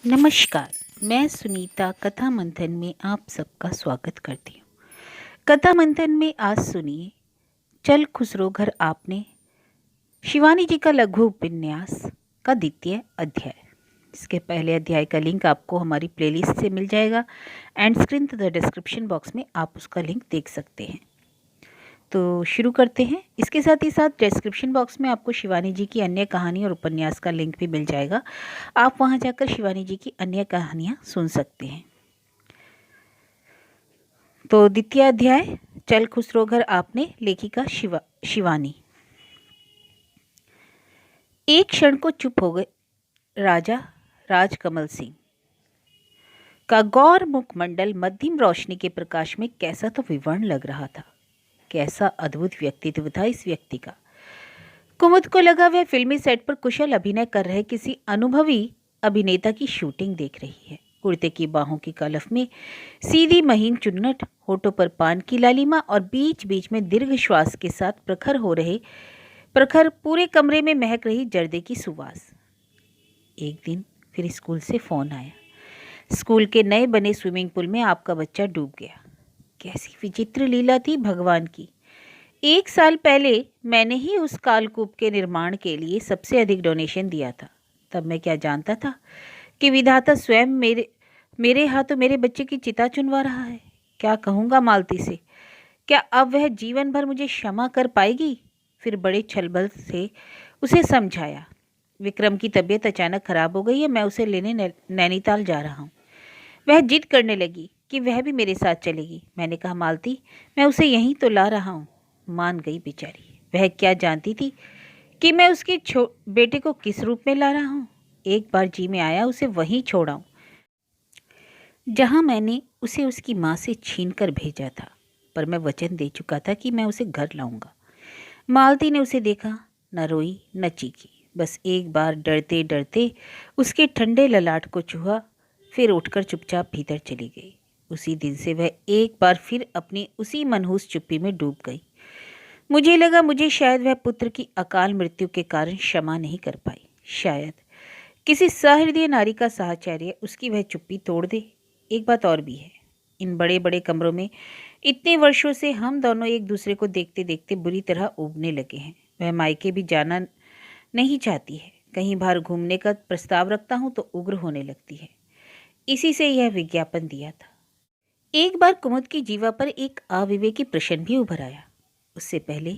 नमस्कार। मैं सुनीता कथा मंथन में आप सबका स्वागत करती हूँ। कथा मंथन में आज सुनिए चल खुसरो घर आपने, शिवानी जी का लघु उपन्यास का द्वितीय अध्याय। इसके पहले अध्याय का लिंक आपको हमारी प्लेलिस्ट से मिल जाएगा एंड स्क्रीन तथा डिस्क्रिप्शन बॉक्स में आप उसका लिंक देख सकते हैं। तो शुरू करते हैं। इसके साथ ही साथ डिस्क्रिप्शन बॉक्स में आपको शिवानी जी की अन्य कहानी और उपन्यास का लिंक भी मिल जाएगा। आप वहां जाकर शिवानी जी की अन्य कहानियां सुन सकते हैं। तो द्वितीय अध्याय चल खुसरो घर आपने, लेखिका शिवानी। एक क्षण को चुप हो गए राजा राजकमल सिंह का गौर मुखमंडल मध्यम रोशनी के प्रकाश में कैसा तो विवर्ण लग रहा था। कैसा अद्भुत व्यक्तित्व था इस व्यक्ति का। कुमुद को लगा वह फिल्मी सेट पर कुशल अभिनय कर रहे किसी अनुभवी अभिनेता की शूटिंग देख रही है। कुर्ते की बाहों की कलफ में सीधी महीन चुन्नट, होठों पर पान की लालिमा और बीच बीच में दीर्घ श्वास के साथ प्रखर पूरे कमरे में महक रही जर्दे की सुवास। एक दिन फिर स्कूल से फोन आया। स्कूल के नए बने स्विमिंग पूल में आपका बच्चा डूब गया। कैसी विचित्र लीला थी भगवान की। 1 साल पहले मैंने ही उस कालकूप के निर्माण के लिए सबसे अधिक डोनेशन दिया था। तब मैं क्या जानता था कि विधाता स्वयं मेरे हाथों मेरे बच्चे की चिता चुनवा रहा है। क्या कहूँगा मालती से? क्या अब वह जीवन भर मुझे क्षमा कर पाएगी? फिर बड़े छलबल से उसे समझाया। विक्रम की तबीयत अचानक खराब हो गई है, मैं उसे लेने नैनीताल जा रहा हूँ। वह जिद करने लगी कि वह भी मेरे साथ चलेगी। मैंने कहा मालती, मैं उसे यहीं तो ला रहा हूँ। मान गई बेचारी। वह क्या जानती थी कि मैं उसके बेटे को किस रूप में ला रहा हूँ। एक बार जी में आया उसे वहीं छोड़ाऊं जहां मैंने उसे उसकी माँ से छीन कर भेजा था। पर मैं वचन दे चुका था कि मैं उसे घर लाऊंगा। मालती ने उसे देखा, न रोई न चीखी। बस एक बार डरते डरते उसके ठंडे ललाट को छुआ, फिर उठकर चुपचाप भीतर चली गई। उसी दिन से वह एक बार फिर अपनी उसी मनहूस चुप्पी में डूब गई। मुझे लगा मुझे शायद वह पुत्र की अकाल मृत्यु के कारण क्षमा नहीं कर पाई। शायद किसी सहृदय नारी का साहचर्य उसकी वह चुप्पी तोड़ दे। एक बात और भी है, इन बड़े बड़े कमरों में इतने वर्षों से हम दोनों एक दूसरे को देखते देखते बुरी तरह उबने लगे हैं। वह मायके भी जाना नहीं चाहती है। कहीं बाहर घूमने का प्रस्ताव रखता हूँ तो उग्र होने लगती है। इसी से यह विज्ञापन दिया था। एक बार कुमुद की जीवा पर एक अविवेकी प्रश्न भी उभर आया। उससे पहले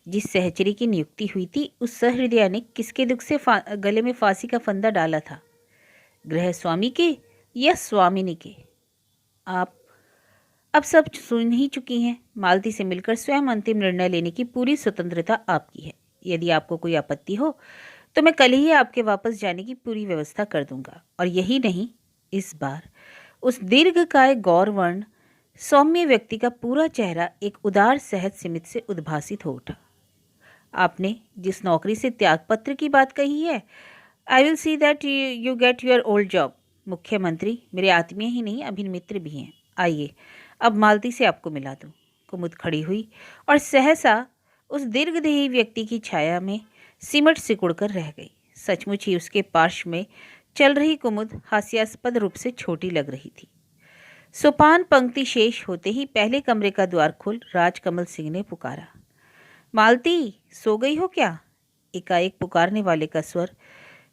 जिस सहचरी की नियुक्ति हुई थी, उस सहृदया ने किसके दुख से गले में फांसी का फंदा डाला था? गृह स्वामी के या स्वामिनी के? आप अब सब सुन ही चुकी हैं। मालती से मिलकर स्वयं अंतिम निर्णय लेने की पूरी स्वतंत्रता आपकी है। यदि आपको कोई आपत्ति हो तो मैं कल ही आपके वापस जाने की पूरी व्यवस्था कर दूंगा। और यही नहीं, इस बार उस दीर्घकाय गौरवर्ण सौम्य व्यक्ति का पूरा चेहरा एक उदार सहज सिमित से उद्भासित हो उठा। आपने जिस नौकरी से त्यागपत्र की बात कही है, I will see that you get your old job. मुख्यमंत्री मेरे आत्मीय ही नहीं, अभी मित्र भी हैं। आइए अब मालती से आपको मिला दूं। कुमुद खड़ी हुई और सहसा उस दीर्घदेही व्यक्ति की छाया में सिमट सिकुड़ कर रह गई। सचमुच ही उसके पार्श्व में चल रही कुमुद हास्यास्पद रूप से छोटी लग रही थी। सोपान पंक्ति शेष होते ही पहले कमरे का द्वार खोल राजकमल सिंह ने पुकारा, मालती सो गई हो क्या? एकाएक पुकारने वाले का स्वर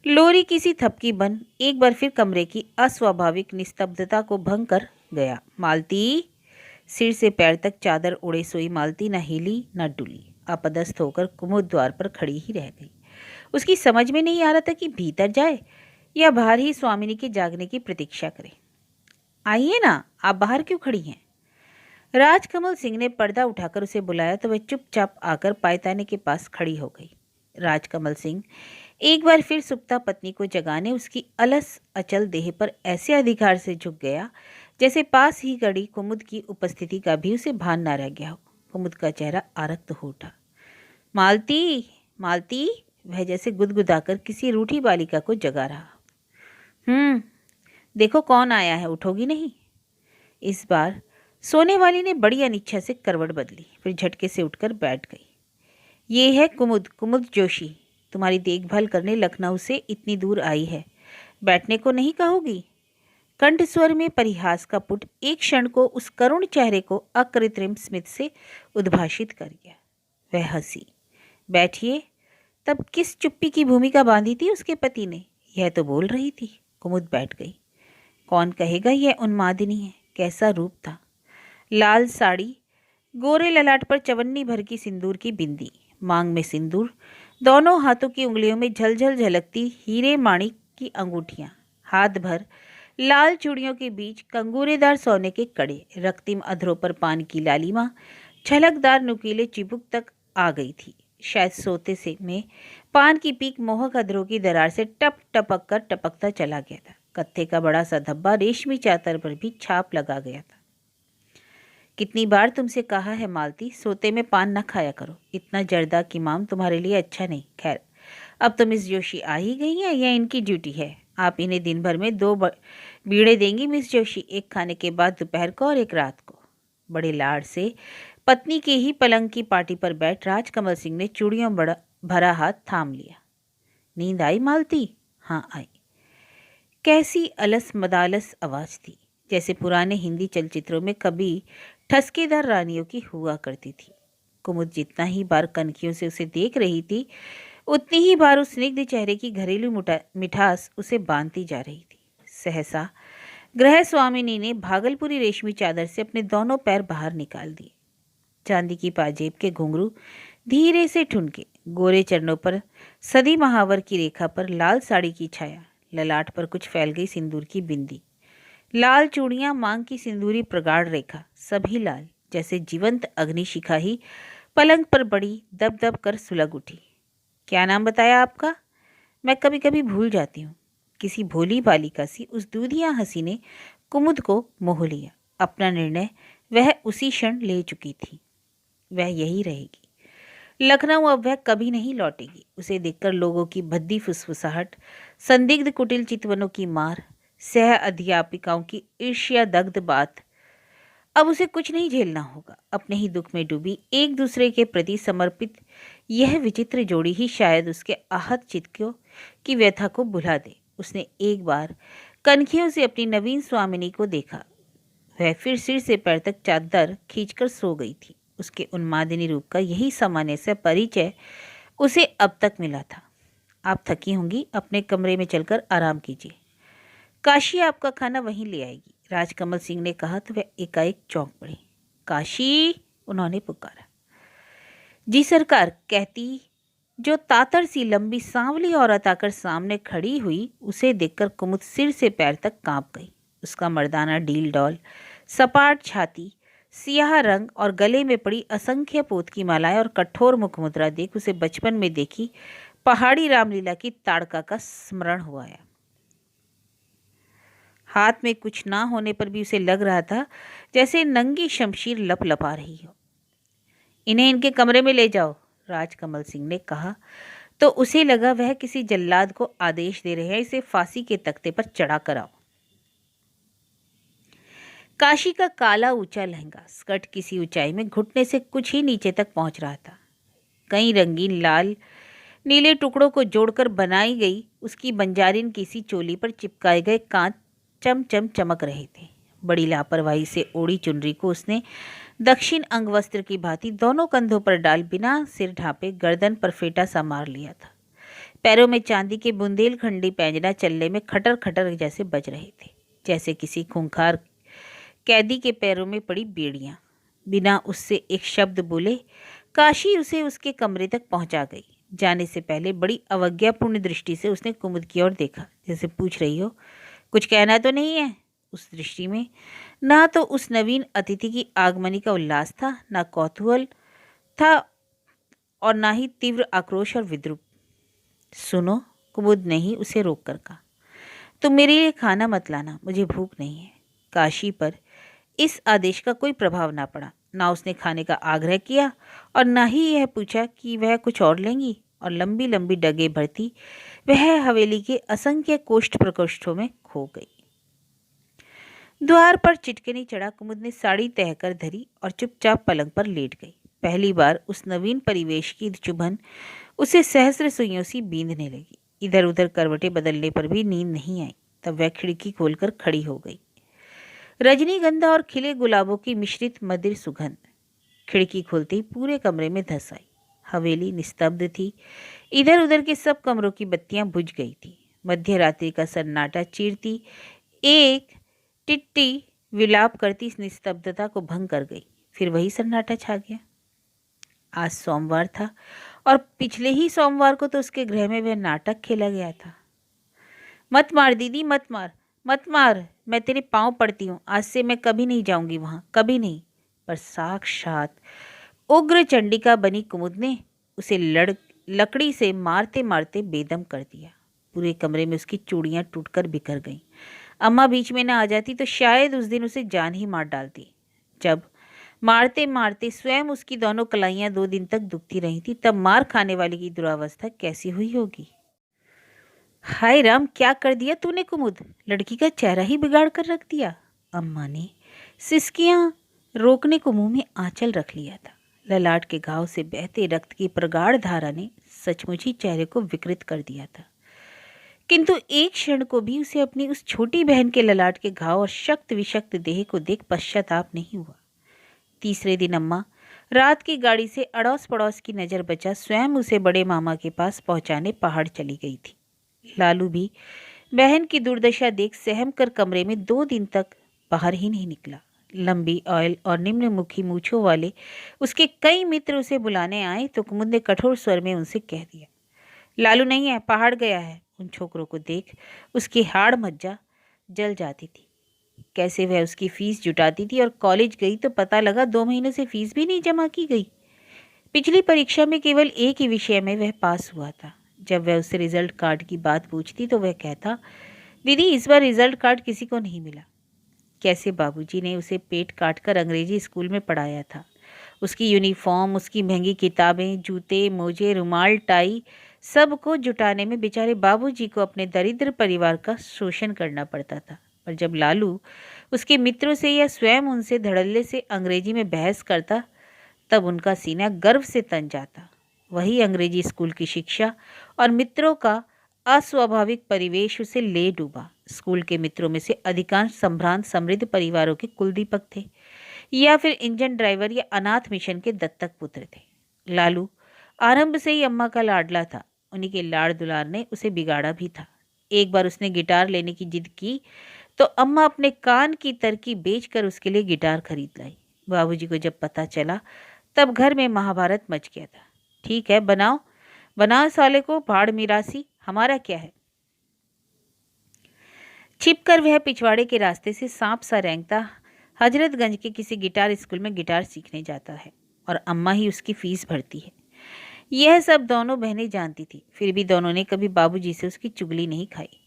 लोरी किसी थपकी बन एक बार फिर कमरे की अस्वाभाविक निस्तब्धता को भंग कर गया। मालती! सिर से पैर तक चादर उड़े सोई मालती न हिली न डुली। अपदस्थ होकर कुमुद द्वार पर खड़ी ही रह गई। उसकी समझ में नहीं आ रहा था कि भीतर जाए या बाहर ही स्वामिनी के जागने की प्रतीक्षा करे। आइए ना, आप बाहर क्यों खड़ी हैं? राजकमल सिंह ने पर्दा उठाकर उसे बुलाया तो वह चुपचाप आकर पायताने के पास खड़ी हो गई। राजकमल सिंह एक बार फिर सुप्ता पत्नी को जगाने उसकी अलस अचल देह पर ऐसे अधिकार से झुक गया जैसे पास ही खड़ी कुमुद की उपस्थिति का भी उसे भान न रह गया हो। कुमुद का चेहरा आरक्त हो उठा। मालती, मालती! वह जैसे गुदगुदाकर किसी रूठी बालिका को जगा रहा। देखो कौन आया है, उठोगी नहीं? इस बार सोने वाली ने बड़ी अनिच्छा से करवट बदली, फिर झटके से उठकर बैठ गई। ये है कुमुद, कुमुद जोशी। तुम्हारी देखभाल करने लखनऊ से इतनी दूर आई है। बैठने को नहीं कहोगी? कंठ स्वर में परिहास का पुट एक क्षण को उस करुण चेहरे को अकृत्रिम स्मित से उद्भाषित कर गया। वह हंसी। बैठिए। तब किस चुप्पी की भूमिका बांधी थी उसके पति ने? यह तो बोल रही थी। कुमुद बैठ गई। कौन कहेगा यह उन्मादिनी है? कैसा रूप था! लाल साड़ी, गोरे ललाट पर चवन्नी भर की सिंदूर की बिंदी, मांग में सिंदूर, दोनों हाथों की उंगलियों में झलझल झलकती हीरे माणिक की अंगूठियां, हाथ भर लाल चूड़ियों के बीच कंगूरेदार सोने के कड़े, रक्तिम अधरों पर पान की लालिमा, छलकदार नुकीले चिबुक तक आ गई थी। शायद सोते से में पान की पीक मोहक अधरों की दरार से टप टपक कर टपकता चला गया था। कत्थे का बड़ा सा धब्बा रेशमी चादर पर भी छाप लगा गया था। कितनी बार तुमसे कहा है मालती, सोते में पान न खाया करो, इतना जर्दा की माम तुम्हारे लिए अच्छा नहीं। खैर, अब तो मिस जोशी आ ही गई हैं, यह इनकी ड्यूटी है। आप इन्हें दिन भर में 2 बीड़े देंगी मिस जोशी, एक खाने के बाद दोपहर को और एक रात को। बड़े लाड़ से पत्नी के ही पलंग की पार्टी पर बैठ राजकमल सिंह ने चूड़ियों भरा हाथ थाम लिया। नींद आई मालती? हाँ आई। कैसी अलस मदालस आवाज थी, जैसे पुराने हिंदी चलचित्रों में कभी ठसकेदार रानियों की हुआ करती थी। कुमुद जितना ही बार कनखियों से उसे देख रही थी, उतनी ही बार उस स्निग्ध चेहरे की घरेलू मिठास उसे बांधती जा रही थी। सहसा गृह स्वामिनी ने भागलपुरी रेशमी चादर से अपने दोनों पैर बाहर निकाल दिए। चांदी की पाजेब के घुंघरू धीरे से ठुनके, गोरे चरणों पर सदी महावर की रेखा पर लाल साड़ी की छाया, ललाट पर कुछ फैल गई सिंदूर की बिंदी, लाल चूड़ियां, मांग की सिंदूरी प्रगाढ़ रेखा, सभी लाल, जैसे जीवंत अग्निशिखा ही पलंग पर बड़ी दब दब कर सुलग उठी। क्या नाम बताया आपका? मैं कभी कभी भूल जाती हूँ। किसी भोली बालिका सी उस दूधिया हंसी ने कुमुद को मोह लिया। अपना निर्णय वह उसी क्षण ले चुकी थी। वह यही रहेगी। लखनऊ अब वह कभी नहीं लौटेगी। उसे देखकर लोगों की भद्दी फुसफुसाहट, संदिग्ध कुटिल चितवनों की मार, सह अध्यापिकाओं की ईर्ष्या दग्ध बात, अब उसे कुछ नहीं झेलना होगा। अपने ही दुख में डूबी, एक दूसरे के प्रति समर्पित यह विचित्र जोड़ी ही शायद उसके आहत चित्तों की व्यथा को भुला दे। उसने एक बार कनखियों से अपनी नवीन स्वामिनी को देखा। वह फिर सिर से पैर तक चादर खींचकर सो गई थी। उसके उन्मादिनी रूप का यही सामान्य सा परिचय उसे अब तक मिला था। आप थकी होंगी, अपने कमरे में चलकर आराम कीजिए। काशी आपका खाना वहीं ले आएगी, राजकमल सिंह ने कहा तो वह एकाएक चौंक पड़ी। काशी? उन्होंने पुकारा। जी सरकार, कहती जो तातर सी लंबी सांवली औरत आकर सामने खड़ी हुई, उसे देखकर कुमुद सिर से पैर तक कांप गई। उसका मर्दाना डील डॉल, सपाट छाती, सियाह रंग और गले में पड़ी असंख्य पोत की मालाएं और कठोर मुखमुद्रा देख उसे बचपन में देखी पहाड़ी रामलीला की ताड़का का स्मरण हुआ है। हाथ में कुछ ना होने पर भी उसे लग रहा था जैसे नंगी शमशीर लपलपा रही हो। इन्हें इनके कमरे में ले जाओ, राजकमल सिंह ने कहा तो उसे लगा वह किसी जल्लाद को आदेश दे रहे हैं, इसे फांसी के तख्ते पर चढ़ा कर आओ। काशी का काला ऊंचा लहंगा, स्कर्ट किसी ऊंचाई में घुटने से कुछ ही नीचे तक पहुंच रहा था। कई रंगीन लाल नीले टुकड़ों को जोड़कर बनाई गई उसकी बंजारिन किसी चोली पर चिपकाए गए कांच चमचम चमक रहे थे। बड़ी लापरवाही से ओढ़ी चुनरी को उसने दक्षिण अंग वस्त्र की भांति दोनों कंधों पर डाल बिना सिर ढांपे गर्दन पर फेटा सा मार लिया था। पैरों में चांदी के बुंदेलखंडी पैंजना चलने में खटर खटर जैसे बज रहे थे, जैसे किसी खूंखार कैदी के पैरों में पड़ी बेड़ियां। बिना उससे एक शब्द बोले काशी उसे उसके कमरे तक पहुंचा गई। जाने से पहले बड़ी अवज्ञापूर्ण दृष्टि से उसने कुमुद की ओर देखा, जैसे पूछ रही हो कुछ कहना तो नहीं है। उस दृष्टि में ना तो उस नवीन अतिथि की आगमनी का उल्लास था, ना कौतूहल था और ना ही तीव्र आक्रोश और विद्रूप। सुनो, कुमुद ने ही उसे रोक कर कहा, तुम मेरे लिए खाना मत लाना, मुझे भूख नहीं है। काशी पर इस आदेश का कोई प्रभाव ना पड़ा। ना उसने खाने का आग्रह किया और ना ही यह पूछा कि वह कुछ और लेंगी, और लंबी लंबी डगे भरती वह हवेली के असंख्य कोष्ठ प्रकोष्ठों में खो गई। द्वार पर चिटकनी चढ़ा कुमुद ने साड़ी तह कर धरी और चुपचाप पलंग पर लेट गई। पहली बार उस नवीन परिवेश की चुभन उसे सहस्र सुइयों सी बींधने लगी। इधर उधर करवटें बदलने पर भी नींद नहीं आई। तब वह खिड़की खोलकर खड़ी हो गई। रजनीगंधा और खिले गुलाबों की मिश्रित मधुर सुगंध खिड़की खोलते ही पूरे कमरे में धस आई। हवेली निस्तब्ध थी। इधर उधर के सब कमरों की बत्तियां बुझ गई थी। मध्य रात्रि का सन्नाटा चीरती एक टिट्टी विलाप करती इस निस्तब्धता को भंग कर गई। फिर वही सन्नाटा छा गया। आज सोमवार था और पिछले ही सोमवार को तो उसके गृह में वह नाटक खेला गया था। मत मार दीदी, मत मार, मत मार, मैं तेरे पांव पड़ती हूँ। आज से मैं कभी नहीं जाऊंगी वहां, कभी नहीं। पर साक्षात उग्र चंडिका बनी कुमुद ने उसे लकड़ी से मारते मारते बेदम कर दिया। पूरे कमरे में उसकी चूड़ियां टूटकर बिखर गईं। अम्मा बीच में न आ जाती तो शायद उस दिन उसे जान ही मार डालती। जब मारते मारते स्वयं उसकी दोनों कलाइयां 2 दिन तक दुखती रही थी, तब मार खाने वाली की दुरावस्था कैसी हुई होगी। हाय राम, क्या कर दिया तूने कुमुद? लड़की का चेहरा ही बिगाड़ कर रख दिया। अम्मा ने सिसकियां रोकने को मुंह में आंचल रख लिया था। ललाट के घाव से बहते रक्त की प्रगाढ़ धारा ने सचमुच ही चेहरे को विकृत कर दिया था। किंतु एक क्षण को भी उसे अपनी उस छोटी बहन के ललाट के घाव और शक्त विशक्त देह को देख पश्चाताप नहीं हुआ। तीसरे दिन अम्मा रात की गाड़ी से अड़ोस पड़ोस की नज़र बचा स्वयं उसे बड़े मामा के पास पहुंचाने पहाड़ चली गई थी। लालू भी बहन की दुर्दशा देख सहम कर कमरे में 2 दिन तक बाहर ही नहीं निकला। लंबी ऑयल और निम्नमुखी मूछों वाले उसके कई मित्र उसे बुलाने आए तो कुमुद ने कठोर स्वर में उनसे कह दिया, लालू नहीं है, पहाड़ गया है। उन छोकरों को देख उसकी हाड़ मज्जा जल जाती थी। कैसे वह उसकी फीस जुटाती थी और कॉलेज गई तो पता लगा 2 महीने से फीस भी नहीं जमा की गई। पिछली परीक्षा में केवल एक ही विषय में वह पास हुआ था। जब वह उससे रिजल्ट कार्ड की बात पूछती तो वह कहता, दीदी इस बार रिजल्ट कार्ड किसी को नहीं मिला। कैसे बाबूजी ने उसे पेट काट कर अंग्रेजी स्कूल में पढ़ाया था। उसकी यूनिफॉर्म, उसकी महंगी किताबें, जूते, मोजे, रुमाल, टाई सब को जुटाने में बेचारे बाबूजी को अपने दरिद्र परिवार का शोषण करना पड़ता था। पर जब लालू उसके मित्रों से या स्वयं उनसे धड़ल्ले से अंग्रेजी में बहस करता तब उनका सीना गर्व से तन जाता। वही अंग्रेजी स्कूल की शिक्षा और मित्रों का अस्वाभाविक परिवेश उसे ले डूबा। स्कूल के मित्रों में से अधिकांश संभ्रांत समृद्ध परिवारों के कुलदीपक थे या फिर इंजन ड्राइवर या अनाथ मिशन के दत्तक पुत्र थे। लालू आरंभ से ही अम्मा का लाडला था। उन्हीं के लाड़ दुलार ने उसे बिगाड़ा भी था। एक बार उसने गिटार लेने की जिद की तो अम्मा अपने कान की तरकी बेचकर उसके लिए गिटार खरीद लाई। बाबूजी को जब पता चला तब घर में महाभारत मच गया था। ठीक है, बनाओ बनाओ साले को, भाड़ मिरासी, हमारा क्या है। छिपकर वह पिछवाड़े के रास्ते से सांप सा रेंगता हजरतगंज के किसी गिटार स्कूल में गिटार सीखने जाता है और अम्मा ही उसकी फीस भरती है। यह सब दोनों बहनें जानती थी, फिर भी दोनों ने कभी बाबूजी से उसकी चुगली नहीं खाई।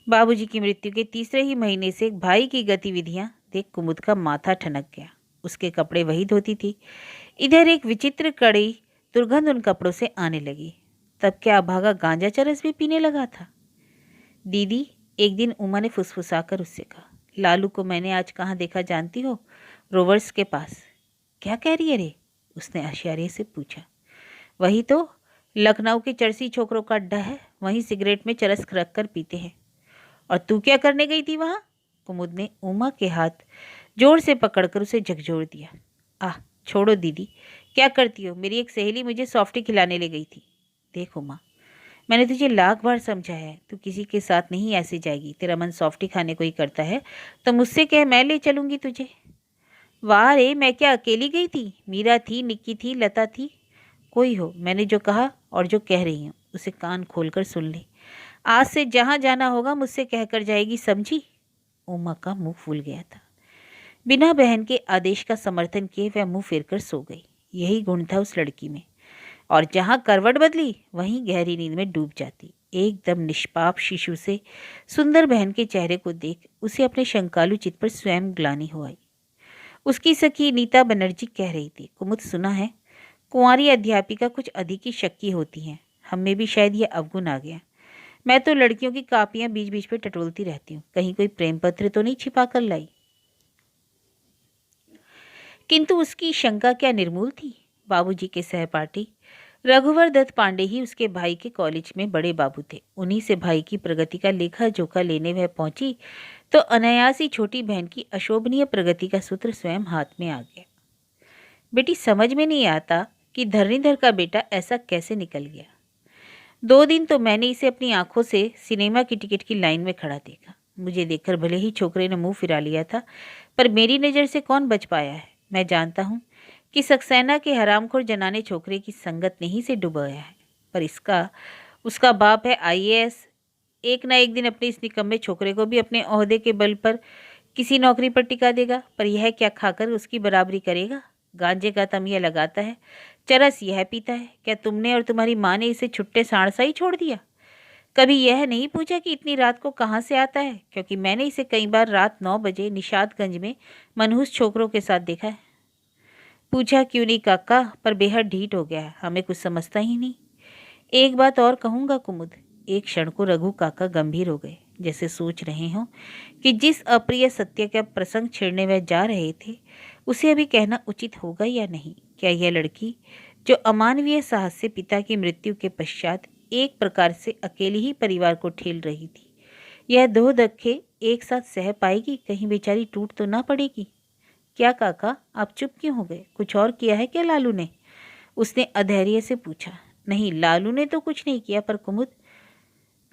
बाबूजी की मृत्यु के तीसरे ही महीने से भाई की गतिविधियां देख कुमुद का माथा ठनक गया। उसके कपड़े वही धोती थी। इधर एक विचित्र कड़ी दुर्गंध उन कपड़ों से आने लगी। तब क्या अभागा गांजा चरस भी पीने लगा था। दीदी, एक दिन उमा ने फुसफुसाकर उससे कहा, लालू को मैंने आज कहाँ देखा जानती हो? रोवर्स के पास। क्या कह रही है रे? उसने आश्चर्य से पूछा। वही तो, लखनऊ के चरसी छोकरों का अड्डा है, वहीं सिगरेट में चरस रख कर पीते हैं। और तू क्या करने गई थी वहाँ? कुमुद ने उमा के हाथ जोर से पकड़कर उसे झकझोर दिया। आह, छोड़ो दीदी, क्या करती हो? मेरी एक सहेली मुझे सॉफ्टी खिलाने ले गई थी। देख उमा, मैंने तुझे लाख बार समझाया है, तू किसी के साथ नहीं ऐसे जाएगी। तेरा मन सॉफ्टी खाने को ही करता है तो मुझसे कह, मैं ले चलूँगी तुझे। वाह रे, मैं क्या अकेली गई थी? मीरा थी, निक्की थी, लता थी। कोई हो, मैंने जो कहा और जो कह रही हूँ उसे कान खोलकर सुन ले। आज से जहाँ जाना होगा मुझसे कहकर जाएगी, समझी? उमा का मुंह फूल गया था। बिना बहन के आदेश का समर्थन किए वह मुंह फेरकर सो गई। यही गुण था उस लड़की में, और जहाँ करवट बदली वहीं गहरी नींद में डूब जाती। एकदम निष्पाप शिशु से सुंदर बहन के चेहरे को देख उसे अपने शंकालु चित्त पर स्वयं ग्लानि हो आई। उसकी सखी नीता बनर्जी कह रही थी, कुमुद सुना है, कुंवारी अध्यापिका कुछ अधिक ही शक्की होती हैं। हम में भी शायद यह अवगुण आ गया। मैं तो लड़कियों की कापियां बीच बीच पे टटोलती रहती हूँ, कहीं कोई प्रेम पत्र तो नहीं छिपा कर लाई। किंतु उसकी शंका क्या निर्मूल थी। बाबूजी के सहपाठी रघुवर दत्त पांडे ही उसके भाई के कॉलेज में बड़े बाबू थे। उन्हीं से भाई की प्रगति का लेखा जोखा लेने वह पहुंची तो अनायास ही छोटी बहन की अशोभनीय प्रगति का सूत्र स्वयं हाथ में आ गया। बेटी, समझ में नहीं आता कि धरणीधर का बेटा ऐसा कैसे निकल गया। 2 दिन तो मैंने इसे अपनी आंखों से सिनेमा की टिकट की लाइन में खड़ा देखा। मुझे देखकर भले ही छोकरे ने मुंह फिरा लिया था, पर मेरी नज़र से कौन बच पाया है। मैं जानता हूँ कि सक्सेना के हरामखोर जनाने छोकरे की संगत ने ही से डुबाया है, पर इसका उसका बाप है आईएएस। एक ना एक दिन अपने इस निकम्मे छोकरे को भी अपने ओहदे के बल पर किसी नौकरी पर टिका देगा, पर यह क्या खाकर उसकी बराबरी करेगा। गांजे का तमिया लगाता है, चरस यह पीता है। क्या तुमने और तुम्हारी माँ ने इसे छुट्टे सांड सा ही छोड़ दिया? कभी यह नहीं पूछा कि इतनी रात को कहाँ से आता है? क्योंकि मैंने इसे कई बार रात 9 बजे निषादगंज में मनहूस छोकरों के साथ देखा है। पूछा क्यों नहीं काका, पर बेहद ढीठ हो गया है, हमें कुछ समझता ही नहीं। एक बात और कहूँगा कुमुद। एक क्षण को रघु काका गंभीर हो गए, जैसे सोच रहे हों कि जिस अप्रिय सत्य का प्रसंग छेड़ने वह जा रहे थे उसे अभी कहना उचित होगा या नहीं। क्या यह लड़की, जो अमानवीय साहस से पिता की मृत्यु के पश्चात एक प्रकार से अकेली ही परिवार को ठेल रही थी, यह 2 धक्के एक साथ सह पाएगी? कहीं बेचारी टूट तो ना पड़ेगी? क्या काका, आप चुप क्यों हो गए? कुछ और किया है क्या लालू ने? उसने अधैर्य से पूछा। नहीं, लालू ने तो कुछ नहीं किया, पर कुमुद,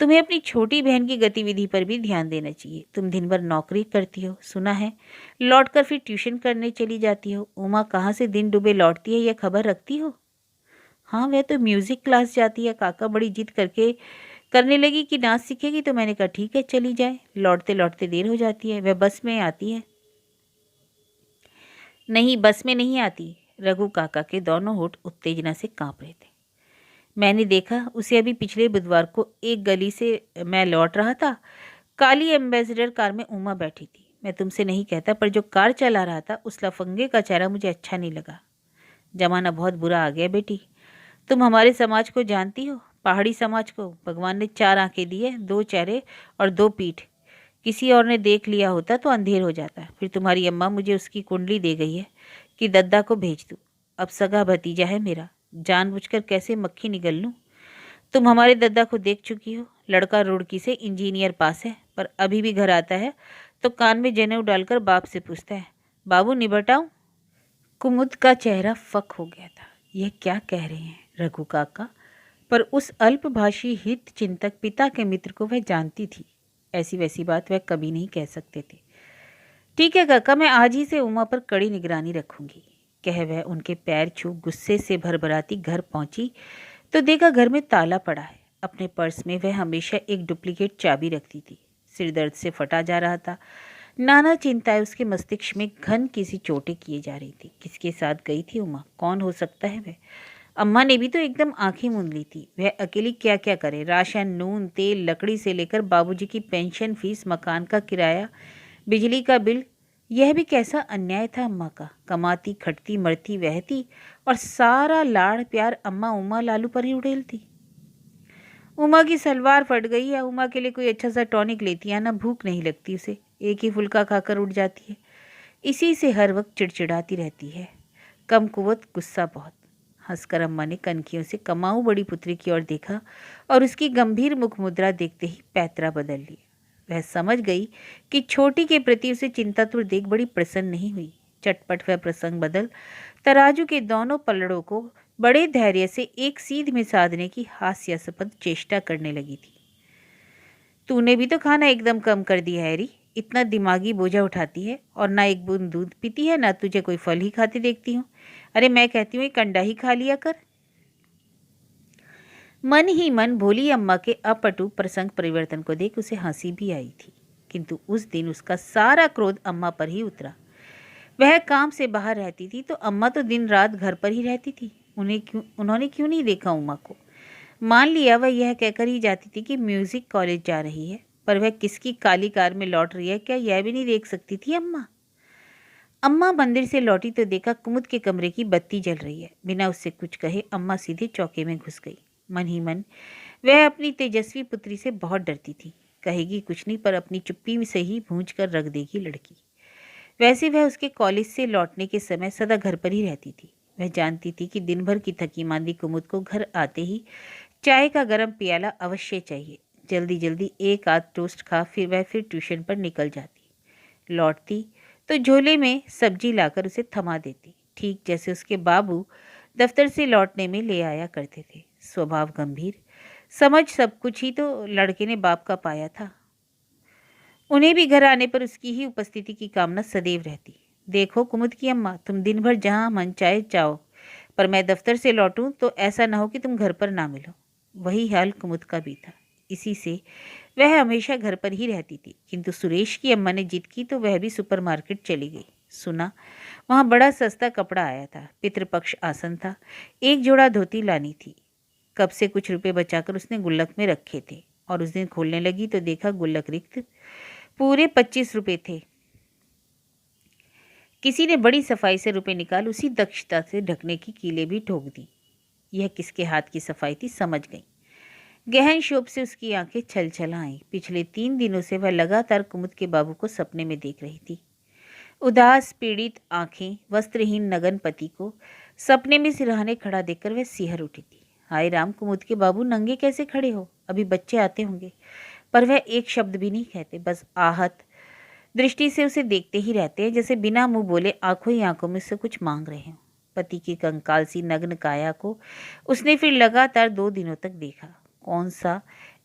तुम्हें अपनी छोटी बहन की गतिविधि पर भी ध्यान देना चाहिए। तुम दिन भर नौकरी करती हो, सुना है, लौटकर फिर ट्यूशन करने चली जाती हो। उमा कहाँ से दिन डूबे लौटती है, यह खबर रखती हो? हाँ, वह तो म्यूजिक क्लास जाती है काका। बड़ी जिद करके करने लगी कि नाच सीखेगी, तो मैंने कहा ठीक है चली जाए। लौटते लौटते देर हो जाती है। वह बस में आती है? नहीं, बस में नहीं आती। रघु काका के दोनों होठ उत्तेजना से कांप रहे थे। मैंने देखा उसे अभी पिछले बुधवार को एक गली से मैं लौट रहा था। काली एम्बेसडर कार में उमा बैठी थी। मैं तुमसे नहीं कहता, पर जो कार चला रहा था उस लफंगे का चेहरा मुझे अच्छा नहीं लगा। जमाना बहुत बुरा आ गया बेटी। तुम हमारे समाज को जानती हो, पहाड़ी समाज को। भगवान ने 4 आंखें दी है, 2 चेहरे और 2 पीठ। किसी और ने देख लिया होता तो अंधेर हो जाता। फिर तुम्हारी अम्मा मुझे उसकी कुंडली दे गई है कि दद्दा को भेज दूँ। अब सगा भतीजा है मेरा, जानबूझकर कैसे मक्खी निगल लूँ? तुम हमारे दद्दा को देख चुकी हो। लड़का रुड़की से इंजीनियर पास है, पर अभी भी घर आता है तो कान में जनेऊ डालकर बाप से पूछता है, बाबू निबटाऊं? कुमुद का चेहरा फक हो गया था। यह क्या कह रहे हैं रघु काका? पर उस अल्पभाषी हित चिंतक पिता के मित्र को वह जानती थी। ऐसी वैसी बात वह कभी नहीं कह सकते थे। ठीक है काका, मैं आज ही से उमा पर कड़ी निगरानी रखूंगी, कह वह उनके पैर छू गुस्से से भरभराती घर पहुंची तो देखा घर में ताला पड़ा है। अपने पर्स में वह हमेशा एक डुप्लीकेट चाबी रखती थी। सिर दर्द से फटा जा रहा था। नाना चिंताएं उसके मस्तिष्क में घन किसी चोटें किए जा रही थी। किसके साथ गई थी उमा? कौन हो सकता है वह? अम्मा ने भी तो एकदम आंखें मूंद ली थी। वह अकेली क्या क्या करे? राशन, नून, तेल, लकड़ी से लेकर बाबूजी की पेंशन फीस, मकान का किराया, बिजली का बिल। यह भी कैसा अन्याय था अम्मा का। कमाती खटती मरती वह थी और सारा लाड़ प्यार अम्मा उमा लालू पर ही उड़ेलती। उमा की सलवार फट गई है। उमा के लिए कोई अच्छा सा टॉनिक लेती है ना, भूख नहीं लगती उसे, एक ही फुल्का खाकर उठ जाती है। इसी से हर वक्त चिड़चिड़ाती रहती है। कम कुवत, गुस्सा बहुत। हंसकर अम्मा ने कनखियों से कमाऊ बड़ी पुत्री की ओर देखा और उसकी गंभीर मुख मुद्रा देखते ही पैतरा बदल ली। वह समझ गई कि छोटी के प्रति उसे चिंतातुर देख बड़ी प्रसन्न नहीं हुई। चटपट वह प्रसंग बदल तराजू के दोनों पलड़ों को बड़े धैर्य से एक सीध में साधने की हास्यास्पद चेष्टा करने लगी थी। तूने भी तो खाना एकदम कम कर दिया हैरी। इतना दिमागी बोझा उठाती है और ना एक बूंद दूध पीती है, ना तुझे कोई फल ही खाते देखती हूँ। अरे मैं कहती हूँ एक अंडा ही खा लिया कर। मन ही मन भोली अम्मा के अपटु प्रसंग परिवर्तन को देख उसे हंसी भी आई थी, किंतु उस दिन उसका सारा क्रोध अम्मा पर ही उतरा। वह काम से बाहर रहती थी तो अम्मा तो दिन रात घर पर ही रहती थी। उन्होंने क्यों नहीं देखा उमा को? मान लिया वह यह कहकर ही जाती थी कि म्यूजिक कॉलेज जा रही है, पर वह किसकी काली कार में लौट रही है क्या यह भी नहीं देख सकती थी अम्मा? अम्मा मंदिर से लौटी तो देखा कुमुद के कमरे की बत्ती जल रही है। बिना उससे कुछ कहे अम्मा सीधे चौके में घुस गई। मन ही मन वह अपनी तेजस्वी पुत्री से बहुत डरती थी। कहेगी कुछ नहीं, पर अपनी चुप्पी से ही भूंज कर रख देगी लड़की। वैसे वह उसके कॉलेज से लौटने के समय सदा घर पर ही रहती थी। वह जानती थी कि दिन भर की थकी मांदी कुमुद को घर आते ही चाय का गर्म प्याला अवश्य चाहिए। जल्दी जल्दी एक आध टोस्ट खा फिर वह ट्यूशन पर निकल जाती। लौटती तो झोले में सब्जी लाकर उसे थमा देती, ठीक जैसे उसके बाबू दफ्तर से लौटने में ले आया करते थे। स्वभाव गंभीर, समझ सब कुछ ही तो लड़के ने बाप का पाया था। उन्हें भी घर आने पर उसकी ही उपस्थिति की कामना सदैव रहती। देखो कुमुद की अम्मा, तुम दिन भर जहाँ मन चाहे जाओ, पर मैं दफ्तर से लौटूं तो ऐसा ना हो कि तुम घर पर ना मिलो। वही हाल कुमुद का भी था। इसी से वह हमेशा घर पर ही रहती थी। किंतु सुरेश की अम्मा ने जिद की तो वह भी सुपरमार्केट चली गई। सुना वहाँ बड़ा सस्ता कपड़ा आया था, पितृपक्ष आसन था, एक जोड़ा धोती लानी थी। कब से कुछ रुपए बचाकर उसने गुल्लक में रखे थे और उस दिन खोलने लगी तो देखा गुल्लक रिक्त, पूरे 25 रुपए थे। किसी ने बड़ी सफाई से रुपए निकाल उसी दक्षता से ढकने की कीलें भी ठोक दी। यह किसके हाथ की सफाई थी समझ गई। गहन शोभ से उसकी आंखें छल आईं। पिछले 3 दिनों से वह लगातार कुमुद के बाबू को सपने में देख रही थी। उदास पीड़ित आंखें, वस्त्रहीन नगन पति को सपने में सिरहाने खड़ा देखकर वह सिहर उठी थी। हाय राम, कुमुद के बाबू नंगे कैसे खड़े हो? अभी बच्चे आते होंगे। पर वह एक शब्द भी नहीं कहते, बस आहत दृष्टि से उसे देखते ही रहते हैं, जैसे बिना मुंह बोले आंखों ही आंखों में से कुछ मांग रहे हों। पति की कंकाल सी नग्न काया को उसने फिर लगातार 2 दिनों तक देखा। कौन सा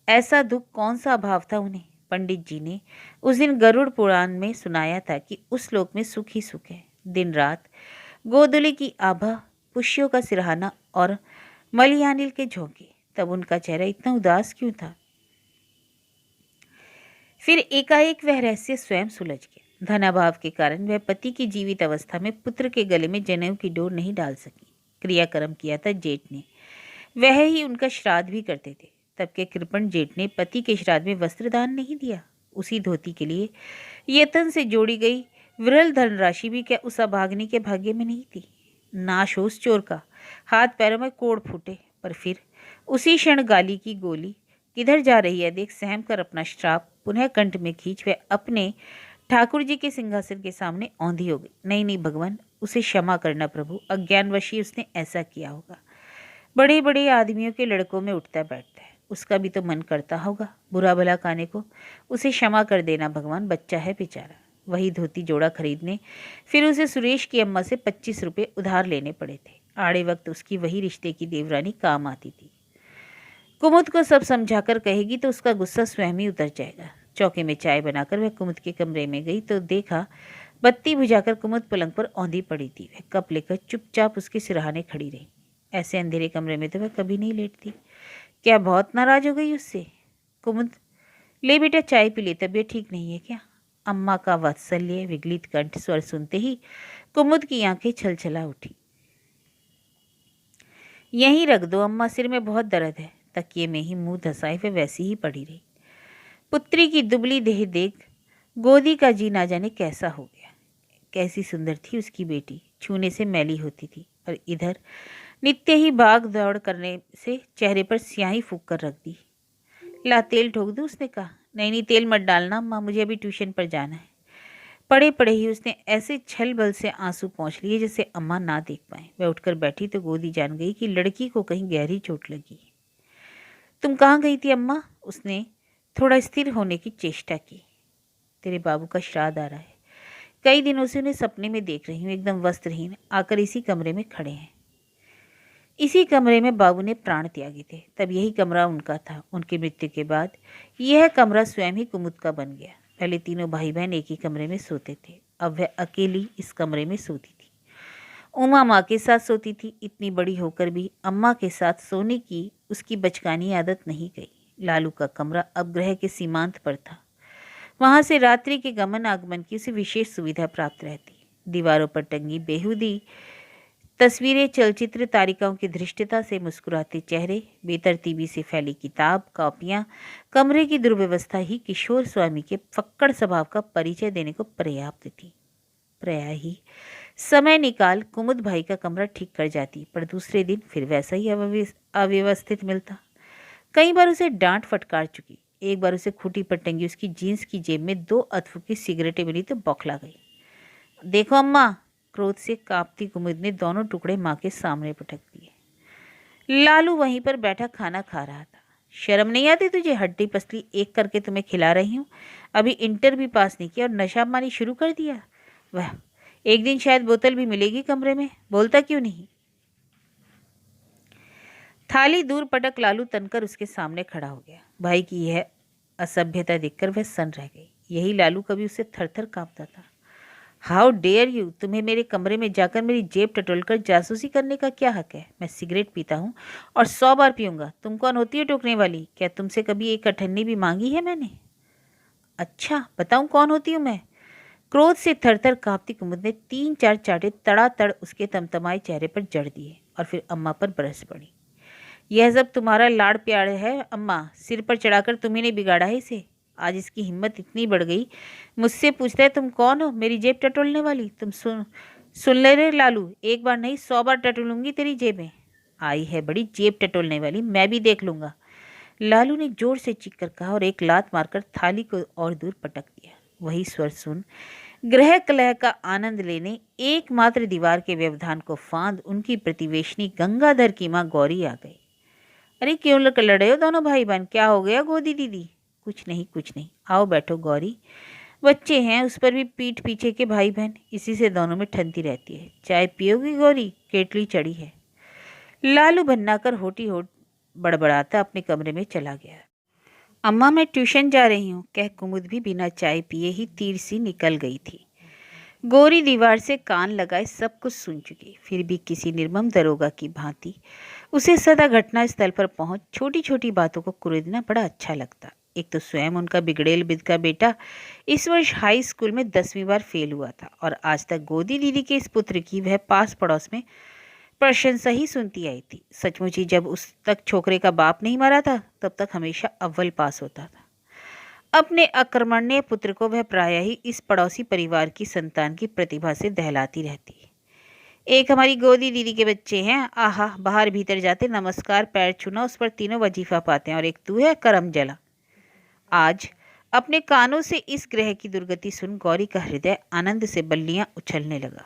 ऐसा दुख, कौन सा अभाव था उन्हें? पंडित जी ने उस दिन गरुड़ पुराण में सुनाया था कि उस लोक में सुख ही सुख है। दिन रात गोदुली की आभा, पुष्यों का सिरहाना और मलियानिल के झोंके। तब उनका चेहरा इतना उदास क्यों था? फिर एकाएक वह रहस्य स्वयं सुलझ गया। धनाभाव के कारण वह पति की जीवित अवस्था में पुत्र के गले में जनेऊ की डोर नहीं डाल सकी। क्रियाक्रम किया था जेठ ने, वह ही उनका श्राद्ध भी करते थे। तब के कृपण जेठ ने पति के श्राद्ध में वस्त्रदान नहीं दिया। उसी धोती के लिए यतन से जोड़ी गई विरल धनराशि भी क्या उस अभाग्नि के भाग्य में नहीं थी? नाश हो उस चोर का। हाथ पैरों में कोड़ फूटे। पर फिर उसी क्षण गाली की गोली किधर जा रही है देख सहम कर अपना श्राप पुनः कंठ में खींच वह अपने ठाकुर जी के सिंहासन के सामने औंधी हो गई। नहीं नहीं भगवान, उसे क्षमा करना प्रभु, अज्ञानवशी उसने ऐसा किया होगा। बड़े बड़े आदमियों के लड़कों में उठता बैठता है, उसका भी तो मन करता होगा बुरा भला खाने को। उसे क्षमा कर देना भगवान, बच्चा है बेचारा। वही धोती जोड़ा खरीदने फिर उसे सुरेश की अम्मा से 25 रुपये उधार लेने पड़े थे। आड़े वक्त उसकी वही रिश्ते की देवरानी काम आती थी। कुमुद को सब समझाकर कहेगी तो उसका गुस्सा स्वयं ही उतर जाएगा। चौके में चाय बनाकर वह कुमुद के कमरे में गई तो देखा बत्ती बुझाकर कुमुद पलंग पर औंधी पड़ी थी। वह कप लेकर चुपचाप उसके सिरहाने खड़ी रही। ऐसे अंधेरे कमरे में तो वह कभी नहीं लेटती। क्या बहुत नाराज हो गई उससे? कुमुद, ले बेटा चाय पी ले, तबीयत ठीक नहीं है क्या? अम्मा का वात्सल्य विगलित कंठ स्वर सुनते ही कुमुद की आंखें छलछला उठी। यहीं रख दो अम्मा, सिर में बहुत दर्द है। तकिए में ही मुंह धसाए वे वैसी ही पड़ी रही। पुत्री की दुबली देह देख गोदी का जी ना जाने कैसा हो गया। कैसी सुंदर थी उसकी बेटी, छूने से मैली होती थी, और इधर नित्य ही भाग दौड़ करने से चेहरे पर स्याही फूंक कर रख दी। ला तेल ठोक दूं? उसने कहा। नहीं नहीं, तेल मत डालना अम्मा, मुझे अभी ट्यूशन पर जाना है। पड़े पड़े ही उसने ऐसे छल बल से आंसू पोंछ लिए जैसे अम्मा ना देख पाए। वह उठकर बैठी तो गोदी जान गई कि लड़की को कहीं गहरी चोट लगी। तुम कहाँ गई थी अम्मा? उसने थोड़ा स्थिर होने की चेष्टा की। तेरे बाबू का श्राद्ध आ रहा है, कई दिनों से उन्हें सपने में देख रही हूँ, एकदम वस्त्रहीन आकर इसी कमरे में खड़े हैं। इसी कमरे में बाबू ने प्राण त्यागे थे, तब यही कमरा उनका था। उनकी मृत्यु के बाद यह कमरा स्वयं ही कुमुद का बन गया। पहले तीनों भाई बहन एक ही कमरे में सोते थे, अब वह अकेली इस कमरे में सोती थी। उमा माँ के साथ सोती थी। इतनी बड़ी होकर भी अम्मा के साथ सोने की उसकी बचकानी आदत नहीं गई। लालू का कमरा अब ग्रह के सीमांत पर था। वहां से रात्रि के गमन आगमन की उसे विशेष सुविधा प्राप्त रहती। दीवारों पर टंगी बेहूदी तस्वीरें, चलचित्र तारिकाओं की धृष्टता से मुस्कुराते चेहरे, बेतरतीबी से फैली किताब कॉपियां, कमरे की दुर्व्यवस्था ही किशोर स्वामी के फक्कड़ स्वभाव का परिचय देने को पर्याप्त थी। प्रायः ही समय निकाल कुमुद भाई का कमरा ठीक कर जाती, पर दूसरे दिन फिर वैसा ही अव्यवस्थित मिलता। कई बार उसे डांट फटकार चुकी। एक बार उसे खूंटी पर टंगी उसकी जीन्स की जेब में 2 अधफुकी सिगरेटें मिली तो बौखला गई। देखो अम्मा, क्रोध से कांपती कुमुद ने दोनों टुकड़े माँ के सामने पटक दिए। लालू वहीं पर बैठा खाना खा रहा था। शर्म नहीं आती तुझे? हड्डी पसली एक करके तुम्हें खिला रही हूँ। अभी इंटर भी पास नहीं किया और नशा पानी शुरू कर दिया। वाह, एक दिन शायद बोतल भी मिलेगी कमरे में। बोलता क्यों नहीं? थाली दूर पटक लालू तनकर उसके सामने खड़ा हो गया। भाई की यह असभ्यता देखकर वह सन्न रह गई। यही लालू कभी उसे थर थर कांपता था। How dare you! तुम्हें मेरे कमरे में जाकर मेरी जेब टटोलकर जासूसी करने का क्या हक है? मैं सिगरेट पीता हूँ और 100 बार पीऊंगा। तुम कौन होती है टोकने वाली? क्या तुमसे कभी एक अठन्नी भी मांगी है मैंने? अच्छा, बताऊं कौन होती हूँ मैं? क्रोध से थरथर कांपती कुमुद ने 3-4 चांटे तड़ातड़ उसके तमतमाए चेहरे पर जड़ दिए और फिर अम्मा पर बरस पड़ी। यह सब तुम्हारा लाड़ प्यार है अम्मा। सिर पर चढ़ाकर तुम्ही ने बिगाड़ा है इसे। आज इसकी हिम्मत इतनी बढ़ गई, मुझसे पूछता है तुम कौन हो मेरी जेब टटोलने वाली। तुम सुन ले रे लालू, एक बार नहीं 100 बार टटोलूंगी तेरी जेबें। आई है बड़ी जेब टटोलने वाली, मैं भी देख लूंगा। लालू ने जोर से चीख कर कहा और एक लात मारकर थाली को और दूर पटक दिया। वही स्वर सुन ग्रह कलह का आनंद लेने एकमात्र दीवार के व्यवधान को फांद उनकी प्रतिवेशनी गंगाधर की माँ गौरी आ गई। अरे क्यों लड़े हो दोनों भाई बहन? क्या हो गया गोदी दीदी? कुछ नहीं कुछ नहीं, आओ बैठो गौरी। बच्चे हैं, उस पर भी पीठ पीछे के भाई बहन, इसी से दोनों में ठनती रहती है। चाय पियोगी गौरी? केटली चढ़ी है। लालू भन्नाकर होटी होट बड़बड़ाता अपने कमरे में चला गया। अम्मा मैं ट्यूशन जा रही हूँ, कह कुमुद भी बिना चाय पिए ही तीर सी निकल गई थी। गौरी दीवार से कान लगाए सब कुछ सुन चुकी, फिर भी किसी निर्मम दरोगा की भांति उसे सदा घटना स्थल पर पहुंच छोटी छोटी बातों को कुरेदना बड़ा अच्छा लगता। एक तो स्वयं उनका बिगड़ेल बिद का बेटा इस वर्ष हाई स्कूल में 10वीं बार फेल हुआ था और आज तक गोदी दीदी के इस पुत्र की वह पास पड़ोस में प्रशंसा ही सुनती आई थी। सचमुच ही जब उस तक छोकरे का बाप नहीं मरा था तब तक हमेशा अव्वल पास होता था। अपने अकर्मण्य पुत्र को वह प्रायः ही इस पड़ोसी परिवार की संतान की प्रतिभा से दहलाती रहती। एक हमारी गोदी दीदी के बच्चे हैं, आहा बाहर भीतर जाते नमस्कार पैर छूना उस पर तीनों वजीफा पाते हैं, और एक तू है करम जला। आज अपने कानों से इस ग्रह की दुर्गति सुन गौरी का हृदय आनंद से बल्लियां उछलने लगा।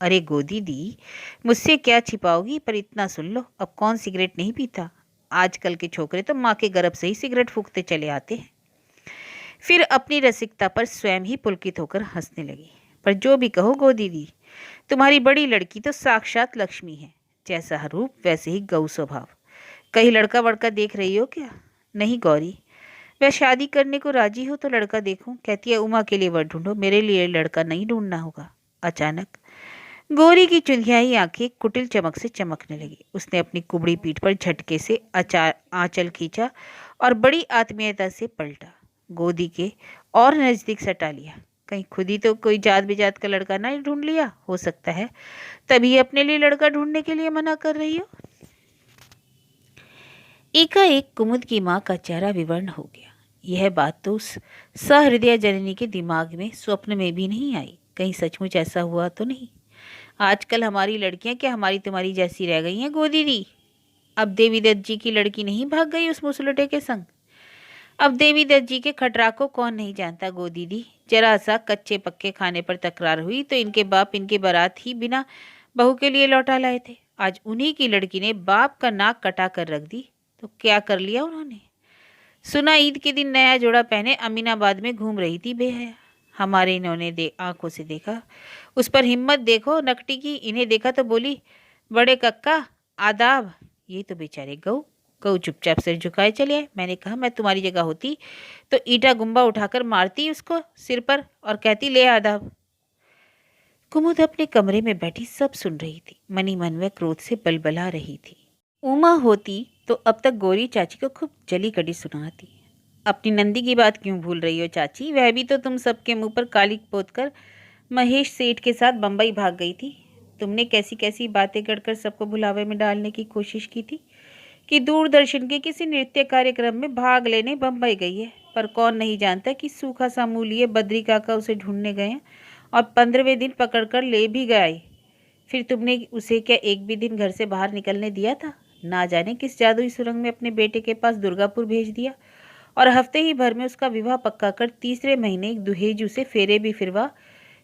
अरे गोदी दी, मुझसे क्या छिपाओगी? पर इतना सुन लो, अब कौन सिगरेट नहीं पीता? आजकल के छोकरे तो माँ के गर्भ से ही सिगरेट फूकते चले आते हैं। फिर अपनी रसिकता पर स्वयं ही पुलकित होकर हंसने लगी। पर जो भी कहो गोदी दी, तुम्हारी बड़ी लड़की तो साक्षात लक्ष्मी है। जैसा रूप वैसे ही गौ स्वभाव। कहीं लड़का वड़का देख रही हो क्या? नहीं गौरी, वह शादी करने को राजी हो तो लड़का देखूं, कहती है उमा के लिए वर ढूंढो, मेरे लिए लड़का नहीं ढूंढना होगा। अचानक गौरी की चुंधियाई आंखें कुटिल चमक से चमकने लगी। उसने अपनी कुबड़ी पीठ पर झटके से आंचल खींचा और बड़ी आत्मीयता से पलटा, गोदी के और नजदीक सटा लिया। कहीं खुद ही तो कोई जात बेजात का लड़का ना ढूंढ लिया हो सकता है, तभी अपने लिए लड़का ढूंढने के लिए मना कर रही हो। एकाएक कुमुद की माँ का चेहरा विवर्ण हो गया। यह बात तो उस सहृदय जननी के दिमाग में स्वप्न में भी नहीं आई। कहीं सचमुच ऐसा हुआ तो नहीं? आजकल हमारी लड़कियां क्या हमारी तुम्हारी जैसी रह गई हैं गोदी दी? अब देवी दत्त जी की लड़की नहीं भाग गई उस मुसलटे के संग? अब देवी दत्त जी के खटरा को कौन नहीं जानता गोदी दी? जरा सा कच्चे पक्के खाने पर तकरार हुई तो इनके बाप इनके बारात ही बिना बहू के लिए लौटा लाए थे। आज उन्हीं की लड़की ने बाप का नाक कटा कर रख दी तो क्या कर लिया उन्होंने? सुना ईद के दिन नया जोड़ा पहने अमीनाबाद में घूम रही थी बेहया। हमारे इन्होंने आंखों से देखा, उस पर हिम्मत देखो नकटी की। इन्हें देखा तो बोली बड़े कक्का आदाब। ये तो बेचारे गऊ चुपचाप सिर झुकाए चले आए। मैंने कहा मैं तुम्हारी जगह होती तो ईटा गुम्बा उठाकर मारती उसको सिर पर और कहती ले आदाब। कुमुद अपने कमरे में बैठी सब सुन रही थी। मनी मन में क्रोध से बलबला रही थी। उमा होती तो अब तक गौरी चाची को खूब जली कड़ी सुनाती। अपनी नंदी की बात क्यों भूल रही हो चाची? वह भी तो तुम सबके मुंह पर काली पोतकर महेश सेठ के साथ बम्बई भाग गई थी। तुमने कैसी कैसी बातें गढ़कर सबको भुलावे में डालने की कोशिश की थी कि दूरदर्शन के किसी नृत्य कार्यक्रम में भाग लेने बम्बई गई है। पर कौन नहीं जानता कि सूखा सा मुँह लिए बद्री काका उसे ढूंढने गए और 15वें दिन पकड़कर ले भी गए। फिर तुमने उसे क्या एक भी दिन घर से बाहर निकलने दिया था? ना जाने किस जादुई सुरंग में अपने बेटे के पास दुर्गापुर भेज दिया और हफ्ते ही भर में उसका विवाह पक्का कर 3रे महीने एक दुहेज उसे फेरे भी फिरवा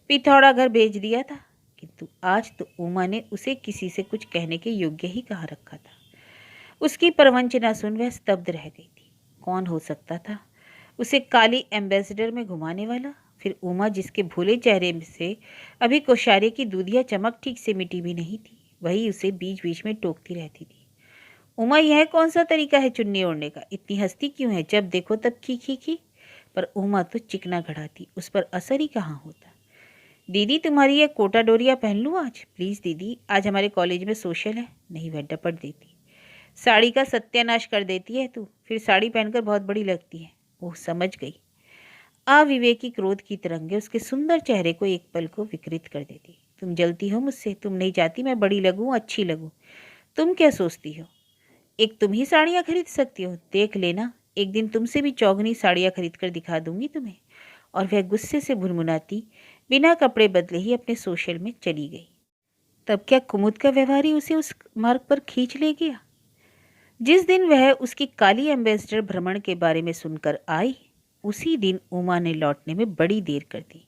पिथौड़ा घर भेज दिया था। किंतु आज तो उमा ने उसे किसी से कुछ कहने के योग्य ही कहा रखा था। उसकी प्रवंचना सुन वह स्तब्ध रह गई थी। कौन हो सकता था उसे काली एम्बेसडर में घुमाने वाला? फिर उमा, जिसके भूले चेहरे से अभी कोशारे की दूधिया चमक ठीक से मिटी भी नहीं थी, वही उसे बीच बीच में टोकती रहती थी। उमा, यह कौन सा तरीका है चुन्नी ओढ़ने का? इतनी हंसती क्यों है? जब देखो तब खी खी खी। पर उमा तो चिकना घड़ा थी, उस पर असर ही कहाँ होता। दीदी, तुम्हारी यह कोटा डोरिया पहन लूँ आज? प्लीज़ दीदी, आज हमारे कॉलेज में सोशल है। नहीं, वह डपट देती। साड़ी का सत्यानाश कर देती है तू, फिर साड़ी पहनकर बहुत बड़ी लगती है। ओह, समझ गई। अविवेकी क्रोध की तरंगे उसके सुंदर चेहरे को एक पल को विकृत कर देती। तुम जलती हो मुझसे? तुम नहीं चाहती मैं बड़ी लगूं, अच्छी लगूं? तुम क्या सोचती हो एक तुम ही साड़ियाँ खरीद सकती हो? देख लेना, एक दिन तुमसे भी चौगनी साड़ियाँ खरीद कर दिखा दूंगी तुम्हें। और वह गुस्से से भुनभुनाती बिना कपड़े बदले ही अपने सोशल में चली गई। तब क्या कुमुद का व्यवहार ही उसे उस मार्ग पर खींच ले गया? जिस दिन वह उसकी काली एम्बेसडर भ्रमण के बारे में सुनकर आई, उसी दिन उमा ने लौटने में बड़ी देर कर दी।